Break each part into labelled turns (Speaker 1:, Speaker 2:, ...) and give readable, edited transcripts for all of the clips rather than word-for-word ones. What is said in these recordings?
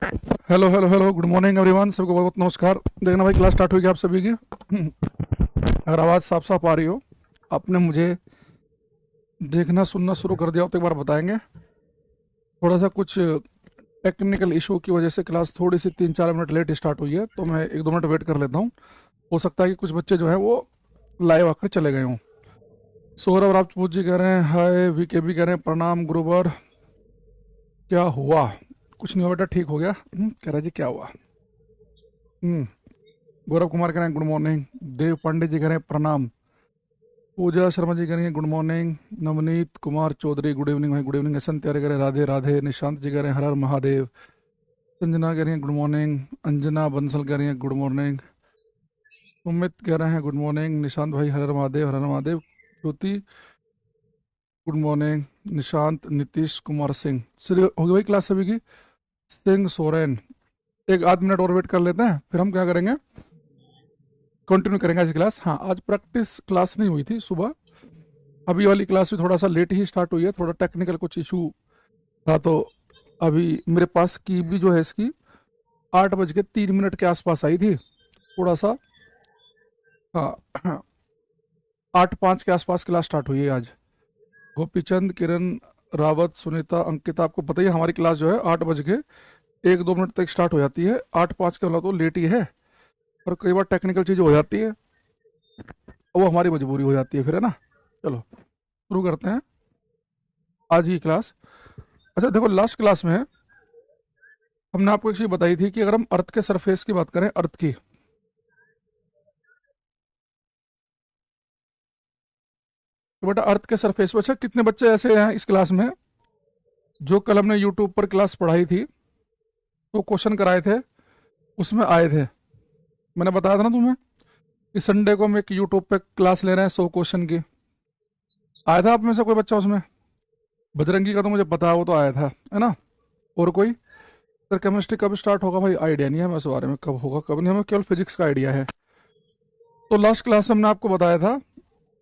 Speaker 1: Hello hello hello, good morning everyone. सबको बहुत बहुत नमस्कार। देखना भाई, क्लास स्टार्ट हुई आप सभी की। अगर आवाज़ साफ साफ आ रही हो, आपने मुझे देखना सुनना शुरू कर दिया हो तो एक बार बताएंगे। थोड़ा सा कुछ टेक्निकल इशू की वजह से क्लास थोड़ी सी 3-4 मिनट लेट स्टार्ट हुई है, तो मैं 1-2 मिनट वेट कर लेता हूँ। हो सकता है कि कुछ बच्चे जो हैं वो लाइव आकर चले गए हों। सौरभ राजपूत जी कह रहे हैं हाय, वीके भी कह रहे हैं प्रणाम गुरुवर। क्या हुआ? कुछ नहीं हुआ बेटा, ठीक हो गया। कह रहा जी क्या हुआ। हम्म गौरव कुमार कह रहे हैं गुड मॉर्निंग। देव पांडे जी कह रहे हैं प्रणाम। पूजा शर्मा जी कह रही हैं good morning. Navneet Kumar Chaudhary good evening भाई, गुड इवनिंग। हसन त्यारे कह रहे हैं राधे राधे। निशांत जी कह रहे हैं हर हर महादेव। संजना कह रही हैं गुड मॉर्निंग। अंजना बंसल कह रही हैं गुड मॉर्निंग। सुमित कह रहे हैं good morning. Nishant bhai Har Har Mahadev, Har Har Mahadev. Jyoti good morning. Nishant Nitish Kumar Singh. श्री हो गई भाई क्लास सभी की। सिंह सोरेन। एक आध मिनट और वेट कर लेते हैं, फिर हम क्या करेंगे, कंटिन्यू करेंगे आज की क्लास। हाँ, आज प्रैक्टिस क्लास नहीं हुई थी सुबह। अभी वाली क्लास भी थोड़ा सा लेट ही स्टार्ट हुई है, थोड़ा टेक्निकल कुछ इशू था। तो अभी मेरे पास की भी जो है इसकी 8:03 के आसपास आई थी, थोड़ा सा। हाँ, 8:05 के आसपास क्लास स्टार्ट हुई है आज। गोपीचंद, किरण रावत, सुनीता, अंकिता, आपको पता ही है हमारी क्लास जो है 8 बज के 1-2 मिनट तक स्टार्ट हो जाती है। 8:05 के वाला तो लेट ही है, और कई बार टेक्निकल चीज़ हो जाती है, वो हमारी मजबूरी हो जाती है फिर, है ना। चलो शुरू करते हैं आज की क्लास। अच्छा देखो, लास्ट क्लास में हमने आपको एक चीज़ बताई थी कि अगर हम अर्थ के सरफेस की बात करें, अर्थ की, तो बेटा अर्थ के सरफेस पर, अच्छा कितने बच्चे ऐसे हैं इस क्लास में जो कल हमने यूट्यूब पर क्लास पढ़ाई थी तो क्वेश्चन कराए थे उसमें आए थे? मैंने बताया था ना तुम्हें कि संडे को हम एक यूट्यूब पे क्लास ले रहे हैं 100 क्वेश्चन की। आया था आप में से कोई बच्चा उसमें? बजरंगी का तो मुझे पता है, वो तो आया था, है ना। और कोई? सर केमिस्ट्री कब स्टार्ट होगा भाई, आइडिया नहीं है हमें इस बारे में, कब होगा कब नहीं, हमें केवल फिजिक्स का आइडिया है। तो लास्ट क्लास में हमने आपको बताया था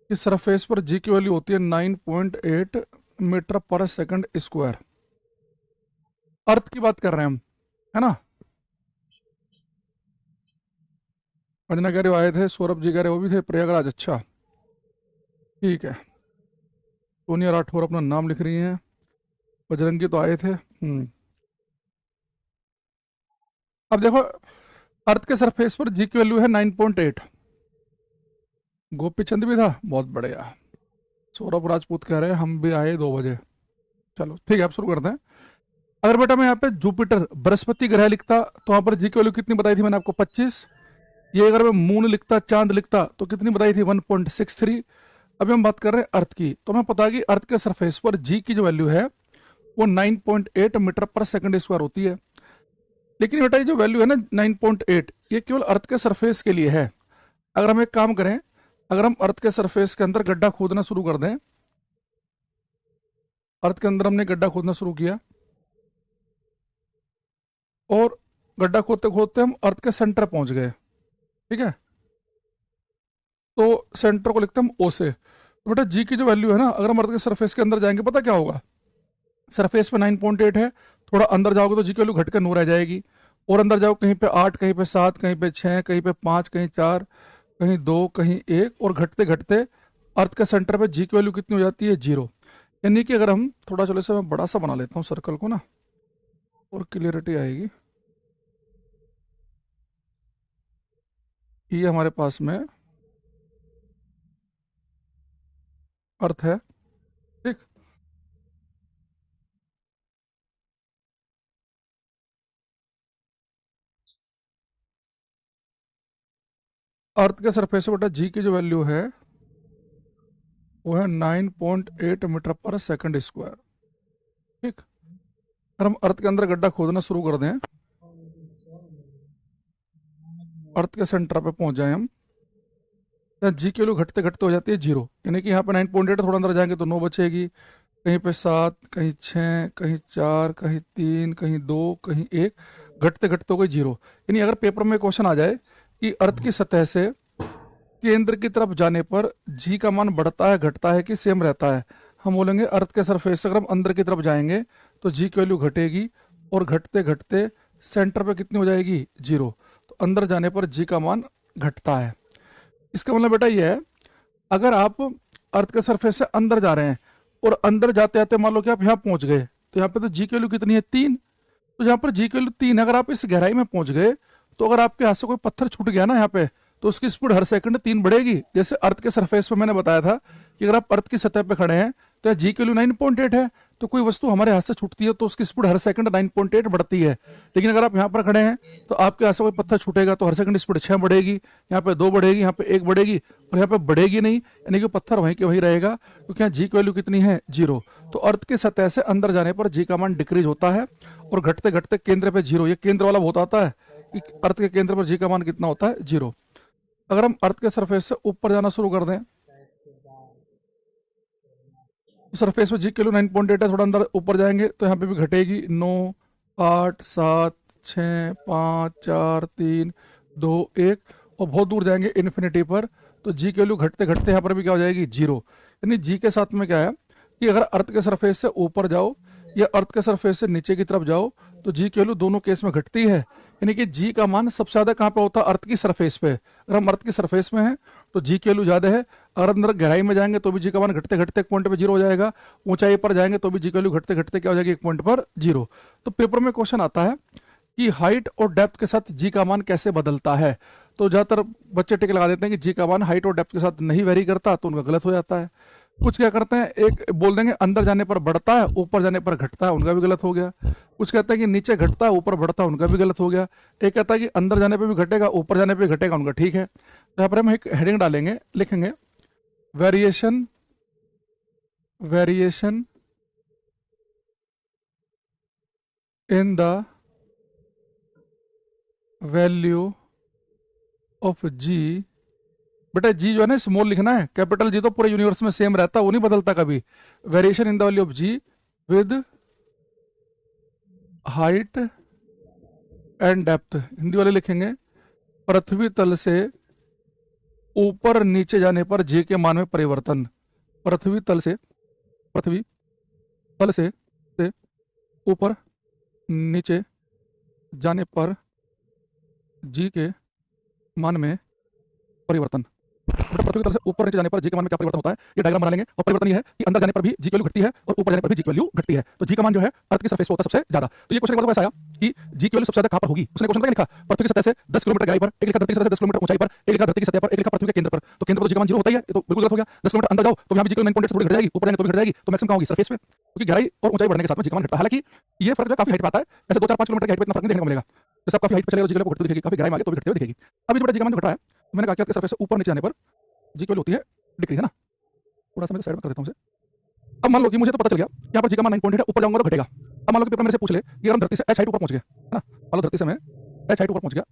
Speaker 1: कि सरफेस पर जी की वैल्यू होती है 9.8 मीटर पर सेकंड स्क्वायर। अर्थ की बात कर रहे हैं हम, है ना। अंजना कह रहे हो आए थे, सौरभ जी कह रहे वो भी थे, प्रयागराज, अच्छा ठीक है। सोनिया राठौर अपना नाम लिख रही हैं। बजरंगी तो आए थे। अब देखो, अर्थ के सरफेस पर जी की वैल्यू है 9.8। गोपी चंद भी था, बहुत बढ़िया। सौरभ राजपूत कह रहे हैं हम भी आए 2 बजे। चलो ठीक है, आप शुरू करते हैं। अगर बेटा मैं यहाँ पे जुपिटर बृहस्पति ग्रह लिखता तो वहां पर जी की वैल्यू कितनी बताई थी मैंने आपको? 25। ये अगर मैं मून लिखता, चांद लिखता, तो कितनी बताई थी? 1.63। अभी हम बात कर रहे हैं अर्थ की, तो हमें पता है कि अर्थ के सरफेस पर जी की जो वैल्यू है वो 9.8 मीटर पर सेकंड स्क्वायर होती है। लेकिन बेटा ये जो वैल्यू है ना 9.8, ये केवल अर्थ के सरफेस के लिए है। अगर हम एक काम करें, अगर हम अर्थ के सरफेस के अंदर गड्ढा खोदना शुरू कर दें, अर्थ के अंदर हमने गड्ढा खोदना शुरू किया, और गड्ढा खोदते खोदते हम अर्थ के सेंटर पहुंच गए, ठीक है, तो सेंटर को लिखते हैं हम ओ से। तो बेटा जी की जो वैल्यू है ना, अगर हम अर्थ के सरफेस के अंदर जाएंगे, पता क्या होगा? सरफेस पे 9.8 है, थोड़ा अंदर जाओगे तो जी की वैल्यू घट कर 9 रह जाएगी। और अंदर जाओ, कहीं पे 8, कहीं पे 7, कहीं पे 6, कहीं पे 5, कहीं 4, कहीं 2, कहीं 1, और घटते घटते अर्थ के सेंटर पे जी की वैल्यू कितनी हो जाती है? 0। यानी कि अगर हम थोड़ा, चलो इसे मैं बड़ा सा बना लेता हूँ सर्कल को ना, और क्लियरिटी आएगी। ये हमारे पास में अर्थ है, ठीक। अर्थ के सरफेस पे बेटा जी की जो वैल्यू है वो है 9.8 मीटर पर सेकंड स्क्वायर, ठीक। अगर हम अर्थ के अंदर गड्ढा खोदना शुरू कर दें, अर्थ के सेंटर पे पहुंच जाए हम, या जी की वैल्यू घटते घटते हो जाती है 0। यानी कि यहाँ पे 9.8, थोड़ा अंदर जाएंगे तो 9 बचेगी, कहीं पे 7, कहीं 6, कहीं 4, कहीं 3, कहीं 2, कहीं 1, घटते घटते हो गई 0। यानी अगर पेपर में क्वेश्चन आ जाए कि अर्थ की सतह से केंद्र की तरफ जाने पर जी का मान बढ़ता है, घटता है कि सेम रहता है, हम बोलेंगे अर्थ के सरफेस से अगर हम अंदर की तरफ जाएंगे तो जी की वैल्यू घटेगी, और घटते घटते सेंटर पे कितनी हो जाएगी, 0। तो अंदर जाने पर जी का मान घटता है। इसका मतलब बेटा ये है, अगर आप अर्थ के सरफेस से अंदर जा रहे हैं और अंदर जाते जाते मान लो कि आप यहाँ पहुंच गए, तो यहाँ पे तो जी की वैल्यू कितनी है, 3। तो यहाँ पर जी की वैल्यू 3 है। अगर आप इस गहराई में पहुंच गए तो अगर आपके हाथ से कोई पत्थर छूट गया ना यहाँ पे, तो उसकी स्पीड हर सेकंड 3 बढ़ेगी। जैसे अर्थ के सरफेस पे मैंने बताया था कि अगर आप अर्थ की सतह पे खड़े हैं तो जी की वैल्यू 9.8 है, तो कोई वस्तु हमारे हाथ से छूटती है तो उसकी स्पीड हर सेकंड 9.8 बढ़ती है। लेकिन अगर आप यहाँ पर खड़े हैं तो आपके हाथ से कोई पत्थर छूटेगा तो हर सेकंड स्पीड 6 बढ़ेगी, यहाँ पे 2 बढ़ेगी, यहाँ पे 1 बढ़ेगी और यहाँ पे बढ़ेगी नहीं, यानी कि पत्थर वहीं के वहीं रहेगा, क्योंकि यहाँ जी की वैल्यू कितनी है, 0। तो अर्थ की सतह से अंदर जाने पर जी का मान डिक्रीज होता है और घटते घटते केंद्र पे 0, ये केंद्र वाला बहुत आता है कि अर्थ के केंद्र पर जी का मान कितना होता है, 0। अगर हम अर्थ के सरफेस से ऊपर जाना शुरू कर दें, सरफेस पे जी की वैल्यू 9.8 है, थोड़ा अंदर ऊपर जाएंगे तो यहाँ पे भी घटेगी, 9, 8, 7, 6, 5, 4, 3, 2, 1 और बहुत दूर जाएंगे इन्फिनिटी पर तो जी की वैल्यू घटते घटते यहाँ पर भी क्या हो जाएगी, 0। यानी जी के साथ में क्या है कि अगर अर्थ के सरफेस से ऊपर जाओ या अर्थ के सरफेस से नीचे की तरफ जाओ तो जी की वैल्यू दोनों केस में घटती है। यानी कि जी का मान सबसे ज्यादा कहाँ पे होता है, अर्थ की सरफेस पे। अगर हम अर्थ की सरफेस में हैं तो जी की वैल्यू ज्यादा है। अगर अंदर गहराई में जाएंगे तो भी जी का मान घटते घटते एक पॉइंट पे 0 हो जाएगा। ऊंचाई पर जाएंगे तो भी जी की वैल्यू घटते घटते क्या हो जाएगी, एक पॉइंट पर 0। तो पेपर में क्वेश्चन आता है कि हाइट और डेप्थ के साथ जी का मान कैसे बदलता है। तो ज्यादातर बच्चे टिक लगा देते हैं कि जी का मान हाइट और डेप्थ के साथ नहीं वेरी करता, तो उनका गलत हो जाता है। कुछ क्या करते हैं, एक बोल देंगे अंदर जाने पर बढ़ता है ऊपर जाने पर घटता है, उनका भी गलत हो गया। कुछ कहते हैं कि नीचे घटता है ऊपर बढ़ता है, उनका भी गलत हो गया। एक कहता है कि अंदर जाने पर भी घटेगा ऊपर जाने पर घटेगा, उनका ठीक है। तो यहाँ पर हम एक हेडिंग डालेंगे, लिखेंगे variation variation in the value of G. बेटा जी जो है ना स्मॉल लिखना है, कैपिटल जी तो पूरे यूनिवर्स में सेम रहता है, वो नहीं बदलता कभी। Variation in the value of g with height and depth, Hindi वाले लिखेंगे पृथ्वी तल से ऊपर नीचे जाने पर जी के मान में परिवर्तन। पृथ्वी तल से ऊपर नीचे जाने पर जी के मान में परिवर्तन। मतलब पृथ्वी तल से ऊपर नीचे जाने पर जी के मान में क्या परिवर्तन होता है, ये डायग्राम बना लेंगे। और परिवर्तन ये है कि अंदर जाने पर भी जी की वैल्यू घटती है और ऊपर जाने पर भी जी की वैल्यू घटती है। तो जी का मान जो है अर्थ की सरफेस पे होता है सबसे ज्यादा। तो ये क्वेश्चन के बाद ऐसा आया कि जी की वैल्यू सबसे ज्यादा कहां पर होगी। उसने क्वेश्चन क्या लिखा, पृथ्वी की सतह से 10 किलोमीटर गहराई पर, एक लिखा धरती की सतह से 10 किलोमीटर ऊंचाई पर, एक लिखा धरती की सतह पर, एक लिखा पृथ्वी के केंद्र पर। तो केंद्र पर जी का मान 0 होता ही है, ये तो बिल्कुल गलत हो गया। 10 किलोमीटर अंदर जाओ तो यहाँ भी जी की 9.8 से थोड़ी घट जाएगी, ऊपर जाएंगे तो भी घट जाएगी, तो मैक्सिमम कहां होगी, सरफेस पे, क्योंकि गहराई और ऊंचाई बढ़ने के साथ में जी का मान घटता है। हालांकि ये फर्क जो काफी हाइट पे आता है, ऐसे 2-4-5 किलोमीटर की हाइट पे इतना फर्क नहीं देखने को मिलेगा। जैसे आप काफी हाइट पे चले जी की वैल्यू घटती दिखेगी, काफी गहराई में आगे तो भी घटती हुई दिखेगी। अभी जो बड़ा जी का मान घट रहा है, मैंने कहा कि आपके सरफेस से ऊपर नीचे जाने पर जी की वैल्यू होती है डिक्रीज, है ना। थोड़ा सा मैं साइड में कर देता हूं इसे। अब मान लो कि मुझे तो पता चल गया यहाँ पर जी का मान 9.8 है, ऊपर जाऊंगा तो घटेगा। अब मान लो कि पेपर मेरे से पूछ ले कि अगर हम धरती से h हाइट ऊपर पहुंच गए, है ना, मान लो धरती से मैं h हाइट ऊपर पहुंच गया,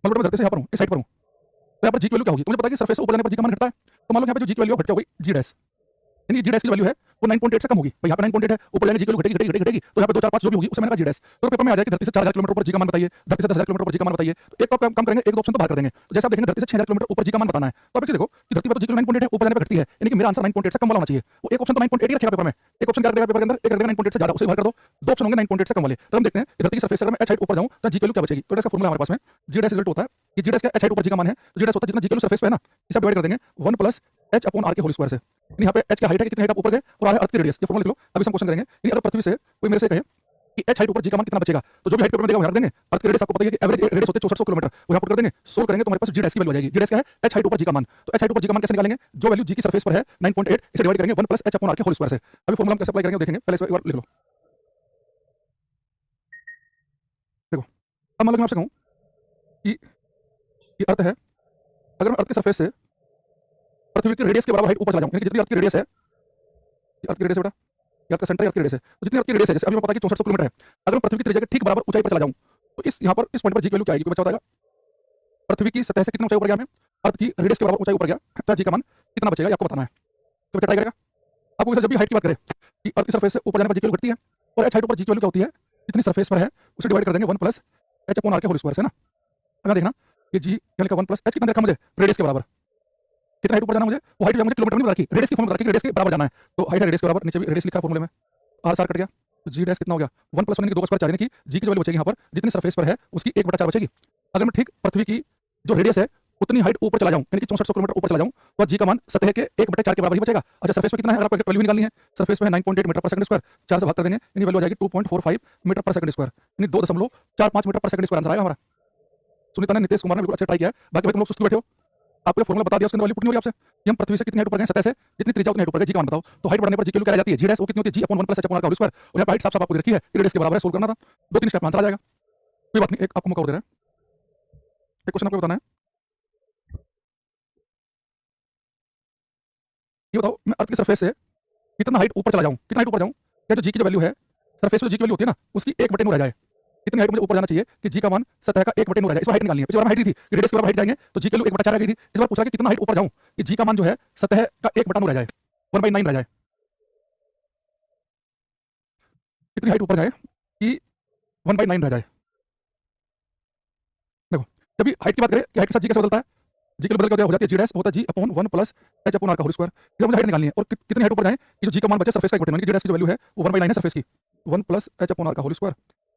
Speaker 1: मान लो मैं धरती से यहाँ पर हूँ, इस हाइट पर हूँ, तो यहाँ पर जी की वैल्यू क्या होगी। तो मुझे पता है कि सरफेस से ऊपर जाने पर जी का मान घटता है। तो मान लो यहाँ पे जो जी की वैल्यू घट क्या होगी, जी डैश, यानी जी डैश की वैल्यू है वो 9.8 से कम होगी। भाई यहाँ पे 9.8 है, ऊपर जाएंगे जी की वैल्यू घटेगी घटेगी घटेगी, तो यहाँ पे 2, 4, 5 जो भी होगी उसे मैंने कहा जी डैश। तो पेपर में आ जाए कि धरती से 4000 किलोमीटर ऊपर जी का मान बताइए, धरती से 10,000 किलोमीटर ऊपर जी का मान बताइए। तो एक तो आप काम करेंगे, एक दो ऑप्शन तो बाहर कर देंगे। तो जैसे आप देखेंगे धरती से 6000 किलोमीटर ऊपर जी का मान बताना है, तो आप देखो कि धरती पर तो जी की 9.8 है, ऊपर जाने पर घटती है, यानी कि मेरा आंसर 9.8 से कम वाला होना चाहिए। वो एक ऑप्शन तो 9.8 ही रखेगा पेपर में, एक ऑप्शन क्या रखेगा पेपर के अंदर, एक रखेगा 9.8 से ज्यादा, उसे बाहर कर दो। दो ऑप्शन होंगे 9.8 से कम वाले। तो हम देखते हैं कि धरती की सरफेस से अगर मैं h हाइट ऊपर जाऊं तो जी की वैल्यू क्या बचेगी। तो इसका फॉर्मूला हमारे पास में जी डैश इक्वल टू होता है कि जी डैश का h हाइट ऊपर जी का मान है, तो जी डैश होता है जितना जी की वैल्यू सरफेस पे है ना, इसे आप डिवाइड कर देंगे 1 प्लस h अपॉन r के होल स्क्वायर से। यानी यहाँ पे h का हाइट है, कितनी हाइट आप ऊपर गए, और r है अर्थ की रेडियस। ये फॉर्मूला लिख लो। अभी हम क्वेश्चन करेंगे कि अगर पृथ्वी से कोई मेरे से कहे कि h हाइट ऊपर जी का मान कितना बचेगा, तो जो भी हाइट पेपर में देगा वो रख देंगे। अर्थ की रेडियस आपको पता है कि एवरेज रेडियस होते है 6400 किलोमीटर, वो यहाँ पुट कर देंगे, सोल्व करेंगे तो हमारे पास जी डैश की वैल्यू आ जाएगी। जी डैश क्या है, h हाइट ऊपर जी का मान। तो h हाइट ऊपर जी का मान कैसे निकालेंगे, जो वैल्यू जी की सरफेस पर है 9.8, इसे डिवाइड करेंगे 1 प्लस h अपॉन r के होल स्क्वायर से। अभी फॉर्मूला हम कैसे अप्लाई करेंगे देखेंगे, पहले इसको एक बार लिख लो। देखो अब मान लो मैं आपसे कहूं कि ये अर्थ है, अगर मैं अर्थ की सरफेस से पृथ्वी की रेडियस के बराबर हाइट ऊपर चला जाऊं, यानी जितनी अर्थ की रेडियस है, अर्थ की रेडियस बेटा, अर्थ का सेंटर अर्थ की रेडियस है, तो जितनी अर्थ की रेडियस है, जैसे अभी मैं पता है कि 6400 किलोमीटर है, अगर मैं पृथ्वी की त्रिज्या के ठीक बराबर ऊंचाई पर चला जाऊं तो इस यहाँ पर इस पॉइंट पर जी की वैल्यू क्या आएगी, कोई बच्चा बताएगा। पृथ्वी की सतह से कितना ऊंचाई ऊपर गया, मैं अर्थ की रेडियस के बराबर ऊंचाई ऊपर गया, तो जी का मान कितना बचेगा, आपको बताना है। तो बच्चा ट्राई करेगा। आपको जब भी हाइट की बात करें कि अर्थ की सरफेस से ऊपर जाने पर जी की वैल्यू घटती है, और h हाइट ऊपर जी की वैल्यू क्या होती है, जितनी सरफेस पर है उसे डिवाइड कर देंगे 1 प्लस h अपॉन r के होल स्क्वायर से ना। अगर देखना ये जी क्या लिखा 1 प्लस h कितना देखा मुझे, रेडियस के बराबर, कितना हाइट ऊपर जाना मुझे, वो हाइट मुझे किलोमीटर में बता रखी, रेडियस की फॉर्मूला बता रखी, रेडियस के बराबर जाना है। तो हाइट है रेडियस के बराबर, नीचे भी रेडियस लिखा है फॉर्मूले में, r सार कट गया, तो जी डैश कितना हो गया 1+1 यानी कि 2 का स्क्वायर 4 यानी कि जी की जो वैल्यू बचेगी यहाँ पर जितनी सरफेस पर है उसकी 1/4 बचेगी। अगर मैं ठीक पृथ्वी की जो रेडियस है उतनी हाइट ऊपर चला जाऊं यानी कि 6400 किलोमीटर ऊपर चला जाऊं तो जी का मान सतह के 1/4 के बराबर ही बचेगा। अच्छा सरफेस पे कितना है अगर आपको वैल्यू निकालनी है सरफेस पे है 9.8 मीटर पर सेकंड स्क्वायर 4 से भाग कर देंगे यानी वैल्यू आ जाएगी 2.45 मीटर पर सेकंड स्क्वायर यानी 2.45 मीटर पर सेकंड स्क्वायर आंसर आएगा हमारा। सुनीता ने नीतीश कुमार ने बिल्कुल अच्छा ट्राई किया है। बाकी भाई तुम लोग सुस्त बैठे हो आपको फॉर्मूला बता दिया उसके अंदर वैल्यू पुट नहीं हो रही आपसे कि हम पृथ्वी से कितनी हाइट ऊपर गए सतह से जितनी त्रिज्या उतनी हाइट ऊपर गए जी का मान बताओ। तो हाइट बढ़ने पर जी की वैल्यू क्या आ जाती है जी डैश वो कितनी होती है जी अपॉन 1 + h अपॉन r का होल स्क्वायर और यहाँ पर हाइट साफ साफ आपको दे रखी है रेडियस के बराबर है सोल्व करना था 2-3 स्टेप में आंसर आ जाएगा। कोई बात नहीं एक आपको मौका और दे रहा है एक क्वेश्चन आपको बताना है। ये बताओ मैं अर्थ की सरफेस से कितना हाइट ऊपर चला जाऊं कितना हाइट ऊपर जाऊं क्या जो जी की जो वैल्यू है सरफेस पे जो जी की वैल्यू होती है ना उसकी 1/9 रह जाए। कितनी हाइट मुझे ऊपर जाना चाहिए कि जी का मान सतह का 1/9 रह जाए। इस बार हाइट निकालनी है पिछली बार हाइट दी थी कि रेडियस के बराबर हाइट जाएंगे तो जी की वैल्यू 1/4 आ गई थी। इस बार पूछा कि कितना हाइट ऊपर जाऊं कि जी का मान जो है सतह का 1/9 रह जाए 1/9 रह जाए। कितनी हाइट ऊपर जाए कि 1/9 रह जाए। देखो जब भी हाइट की बात करें कि हाइट के साथ जी कैसे बदलता है जी के लिए बदल के हो जाती है जी डैश होता है जी अपॉन 1 + h अपॉन r का होल स्क्वायर। जब मुझे हाइट निकालनी है और कितनी हाइट ऊपर जाए कि जो जी का मान बचे सरफेस का 1/9 जी डैश की जो वैल्यू है वो 1/9 है सरफेस की 1 + h अपॉन r का होल स्क्वायर।